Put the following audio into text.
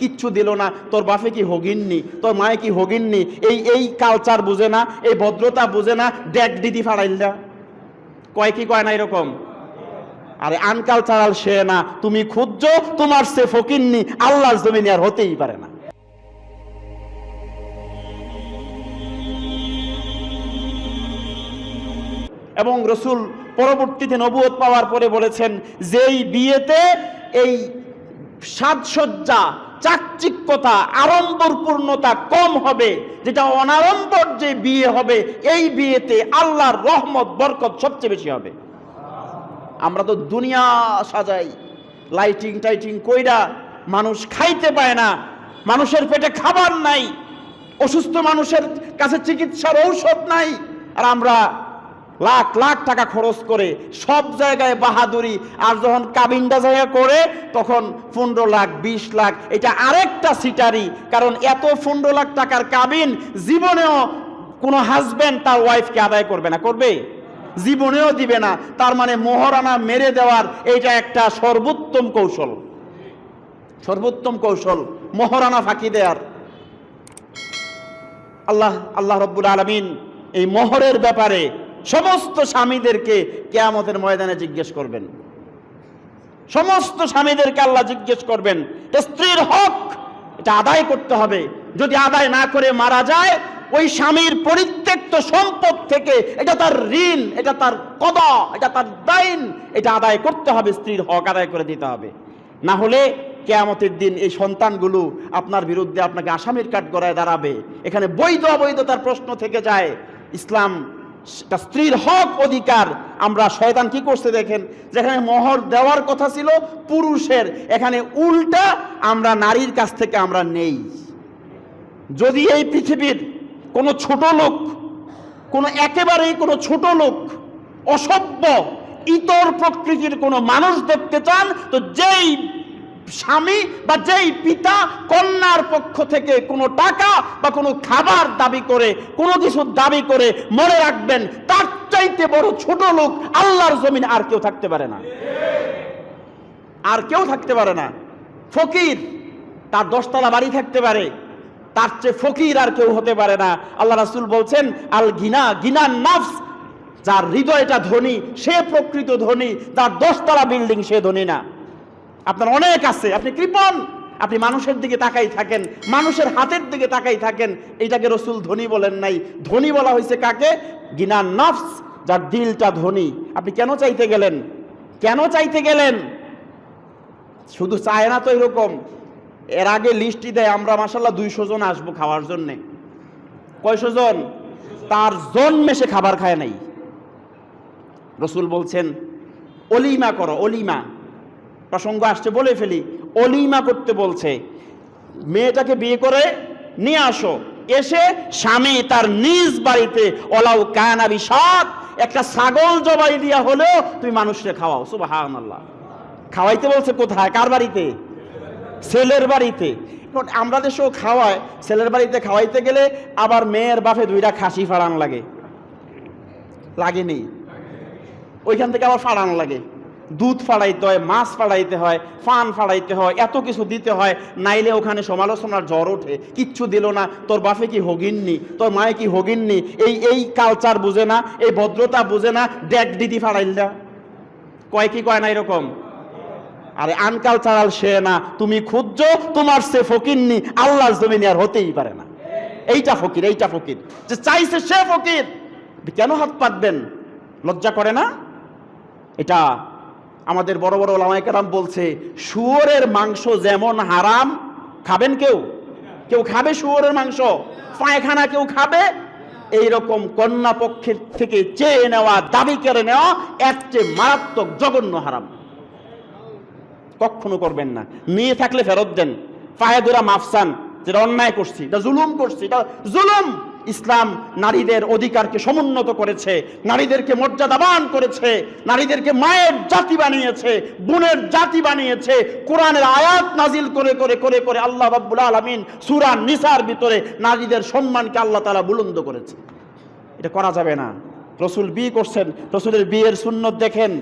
কিচ্ছু দিল না, তোর বাপে কি হগিননি, তোর মায়ে কি হগিননি, এই কালচার বুঝে না, এই ভদ্রতা বুঝে না, ডেক দিদি ফাড়াইলা কয় কি কয় না এরকম। আরে আনকালচারাল সে না, তুমি খুঁজছো, তোমার সে ফকিন্নি আল্লাহর জমিনে আর হতেই পারে না। এবং রসুল পরবর্তীতে নবুয়ত পাওয়ার পরে বলেছেন, যেই বিয়েতে এই সাজসজ্জা, চাকচিক্যতা, আড়ম্বরপূর্ণতা কম হবে, যেটা অনাড়ম্বর যে বিয়ে হবে, এই বিয়েতে আল্লাহর রহমত বরকত সবচেয়ে বেশি হবে। আমরা তো দুনিয়া সাজাই, লাইটিং টাইটিং কইরা, মানুষ খাইতে পায় না, মানুষের পেটে খাবার নাই, অসুস্থ মানুষের কাছে চিকিৎসার ঔষধ নাই, আর আমরা লাখ লাখ টাকা খরচ করে সব জায়গায় বাহাদুরি, আর যখন কাবিনটা জায়গা করে তখন 15 লাখ 20 লাখ, এটা আরেকটা সিটারি। কারণ এত 15 লাখ টাকার কাবিন জীবনেও কোনো হাজবেন্ড তার ওয়াইফকে আদায় করবে না, করবে? জীবনেও দিবে না। তার মানে মোহরানা মেরে দেওয়ার এইটা একটা সর্বোত্তম কৌশল, সর্বোত্তম কৌশল মোহরানা ফাঁকি দেওয়ার। আল্লাহ রব্বুল আলামিন এই মোহরের ব্যাপারে সমস্ত স্বামীদেরকে কিয়ামতের ময়দানে জিজ্ঞেস করবেন। সমস্ত স্বামীদেরকে আল্লাহ জিজ্ঞেস করবেন, স্ত্রীর হক এটা আদায় করতে হবে। যদি আদায় না করে মারা যায়, ওই স্বামীর পরিত্যক্ত সম্পদ থেকে, এটা তার ঋণ, এটা তার কদা, এটা তার দাইন, এটা আদায় করতে হবে, স্ত্রীর হক আদায় করে দিতে হবে। না হলে কিয়ামতের দিন এই সন্তানগুলো আপনার বিরুদ্ধে আপনাকে আসামির কাঠগড়ায় দাঁড়াবে। এখানে বৈধ অবৈধতার প্রশ্ন থেকে যায়। ইসলাম স্ত্রীর হক অধিকার, আমরা শয়তান কি করছে দেখেন, যেখানে মোহর দেওয়ার কথা ছিল পুরুষের, এখানে উল্টা আমরা নারীর কাছ থেকে আমরা নেই। যদি এই পৃথিবীর কোনো ছোট লোক, কোনো একেবারেই কোনো ছোট লোক, অসভ্য ইতর প্রকৃতির কোনো মানুষ দেখতে চান, তো যেই স্বামী বা যেই পিতা কন্যার পক্ষ থেকে কোনো টাকা বা কোনো খাবার দাবি করে, কোনো কিছু দাবি করে, মনে রাখবেন তার চাইতে বড় ছোট লোক আল্লাহর জমিনে আর কেউ থাকতে পারে না, আর কেউ থাকতে পারে না। ফকির, তার 10 তলা বাড়ি থাকতে পারে, তার চেয়ে ফকির আর কেউ হতে পারে না। আল্লাহ রাসূল বলছেন, আল গিনা গিনান নাফস, যার হৃদয়টা ধনী সে প্রকৃত ধনী, তার 10 তলা বিল্ডিং সে ধনী না। আপনার অনেক আছে, আপনি কৃপণ, আপনি মানুষের দিকে তাকাই থাকেন, মানুষের হাতের দিকে তাকাই থাকেন, এইটাকে রাসূল ধনী বলেন নাই। ধনী বলা হয়েছে কাকে? গিনান নাফস, যার দিলটা ধনী। আপনি কেন চাইতে গেলেন? কেন চাইতে গেলেন? শুধু চায় না তো এরকম, এর আগে লিস্টই দেয়, আমরা মাশাআল্লাহ 200 জন আসবো খাওয়ার জন্যে। কয়শো জন? তার জন্মে সে খাবার খায় নাই। রাসূল বলছেন অলিমা করো, অলিমা। প্রসঙ্গ আসছে বলে ফেলি, অলিমা করতে বলছে। মেয়েটাকে বিয়ে করে নিয়ে আসো, এসে স্বামী তার নিজ বাড়িতে ওলাউ কানা বিশাত, একটা ছাগল জবাই দিয়া হলেও তুমি মানুষকে খাওয়াও। সুবহানাল্লাহ। খাওয়াইতে বলছে কোথায়? কার বাড়িতে? ছেলের বাড়িতে। আমরা দেশেও খাওয়ায়, ছেলের বাড়িতে খাওয়াইতে গেলে আবার মেয়ের বাপে 2টা খাসি ফাড়ান লাগে, লাগেনি? ওইখান থেকে আবার ফাড়ান লাগে, দুধ ফাড়াইতে হয়, মাছ ফাড়াইতে হয়, ফান ফাড়াইতে হয়, এত কিছু দিতে হয়, নাইলে ওখানে সমালোচনার জ্বর ওঠে। কিচ্ছু দিল না, তোর বাপে কি হগিননি, তোর মায়ে কি হগিননি, এই কালচার বুঝে না, এই ভদ্রতা বুঝে না, ডেক দিদি ফাড়াইলা কয় কি কয় না এরকম। আরে আনকালচারাল সে না, তুমি খুঁজছো, তোমার সে ফকিন্নি আল্লাহর জমিনে আর হতেই পারে না। এইটা ফকির, এইটা ফকির, যে চাইছে সে ফকির। কেন হাত পাতবেন? লজ্জা করে না? এটা আমাদের বড় বড় ওলামায়ে কেরাম বলছে, শুয়োরের মাংস যেমন হারাম, খাবেন কেউ? কেউ খাবে শুয়োরের মাংস? পায়খানা কেউ খাবে? এইরকম কন্যা পক্ষের থেকে চেয়ে নেওয়া, দাবি করে নেওয়া এর চেয়ে মারাত্মক জঘন্য হারাম। কখনো করবেন না। মেয়ে থাকলে ফেরত দেন, পায়ে ধরা মাফসান, যেটা অন্যায় করছি, এটা জুলুম করছি, এটা জুলুম। ইসলাম নারীদের অধিকারকে সমুন্নত করেছে, নারীদেরকে মর্যাদাবান করেছে, নারীদেরকে মায়ের জাতি বানিয়েছে, বোনের জাতি বানিয়েছে। কোরআনের আয়াত নাজিল করে করে করে করে আল্লাহ রাব্বুল আলামিন সূরা নিসার ভিতরে নারীদের সম্মানকে আল্লাহ তাআলা বুলন্দ করেছে। এটা করা যাবে না। রাসূল বিয়ে করছেন, রাসূলের বিয়ের সুন্নত দেখেন।